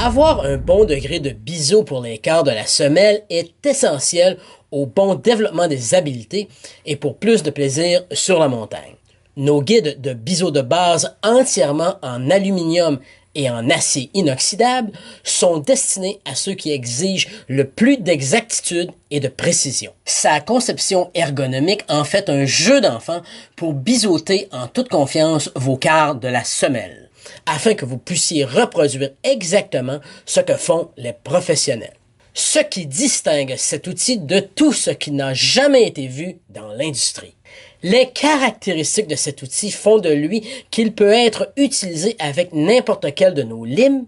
Avoir un bon degré de biseau pour l'écart de la semelle est essentiel au bon développement des habiletés et pour plus de plaisir sur la montagne. Nos guides de biseau de base entièrement en aluminium et en acier inoxydable sont destinés à ceux qui exigent le plus d'exactitude et de précision. Sa conception ergonomique en fait un jeu d'enfant pour biseauter en toute confiance vos quarts de la semelle, afin que vous puissiez reproduire exactement ce que font les professionnels. Ce qui distingue cet outil de tout ce qui n'a jamais été vu dans l'industrie. Les caractéristiques de cet outil font de lui qu'il peut être utilisé avec n'importe quelle de nos limes,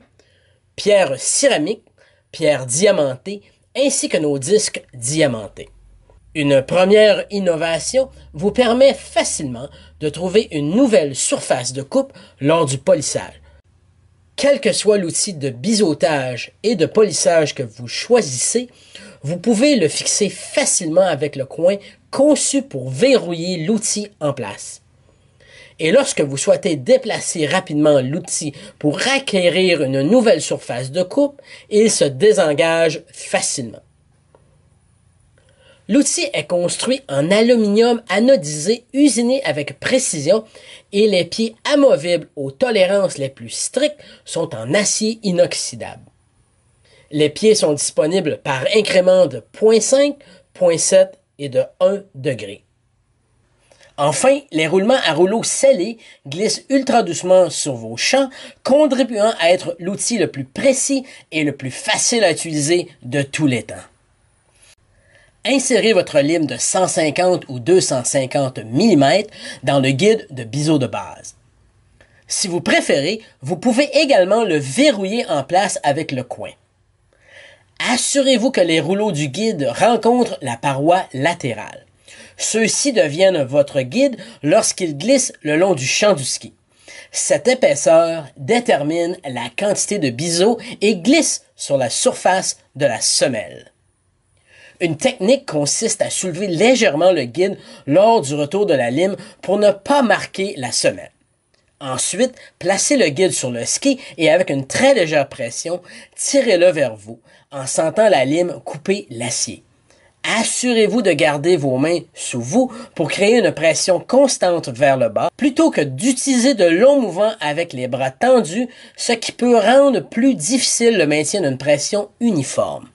pierres céramiques, pierres diamantées, ainsi que nos disques diamantés. Une première innovation vous permet facilement de trouver une nouvelle surface de coupe lors du polissage. Quel que soit l'outil de biseautage et de polissage que vous choisissez, vous pouvez le fixer facilement avec le coin conçu pour verrouiller l'outil en place. Et lorsque vous souhaitez déplacer rapidement l'outil pour acquérir une nouvelle surface de coupe, il se désengage facilement. L'outil est construit en aluminium anodisé usiné avec précision et les pieds amovibles aux tolérances les plus strictes sont en acier inoxydable. Les pieds sont disponibles par incrément de 0,5, 0,7 et de 1 degré. Enfin, les roulements à rouleau scellés glissent ultra doucement sur vos champs, contribuant à être l'outil le plus précis et le plus facile à utiliser de tous les temps. Insérez votre lime de 150 ou 250 mm dans le guide de biseau de base. Si vous préférez, vous pouvez également le verrouiller en place avec le coin. Assurez-vous que les rouleaux du guide rencontrent la paroi latérale. Ceux-ci deviennent votre guide lorsqu'ils glissent le long du champ du ski. Cette épaisseur détermine la quantité de biseau et glisse sur la surface de la semelle. Une technique consiste à soulever légèrement le guide lors du retour de la lime pour ne pas marquer la semelle. Ensuite, placez le guide sur le ski et avec une très légère pression, tirez-le vers vous en sentant la lime couper l'acier. Assurez-vous de garder vos mains sous vous pour créer une pression constante vers le bas, plutôt que d'utiliser de longs mouvements avec les bras tendus, ce qui peut rendre plus difficile le maintien d'une pression uniforme.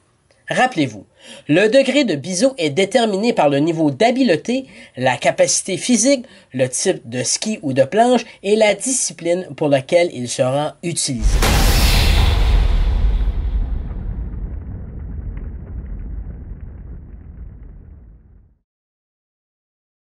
Rappelez-vous, le degré de biseau est déterminé par le niveau d'habileté, la capacité physique, le type de ski ou de planche et la discipline pour laquelle il sera utilisé.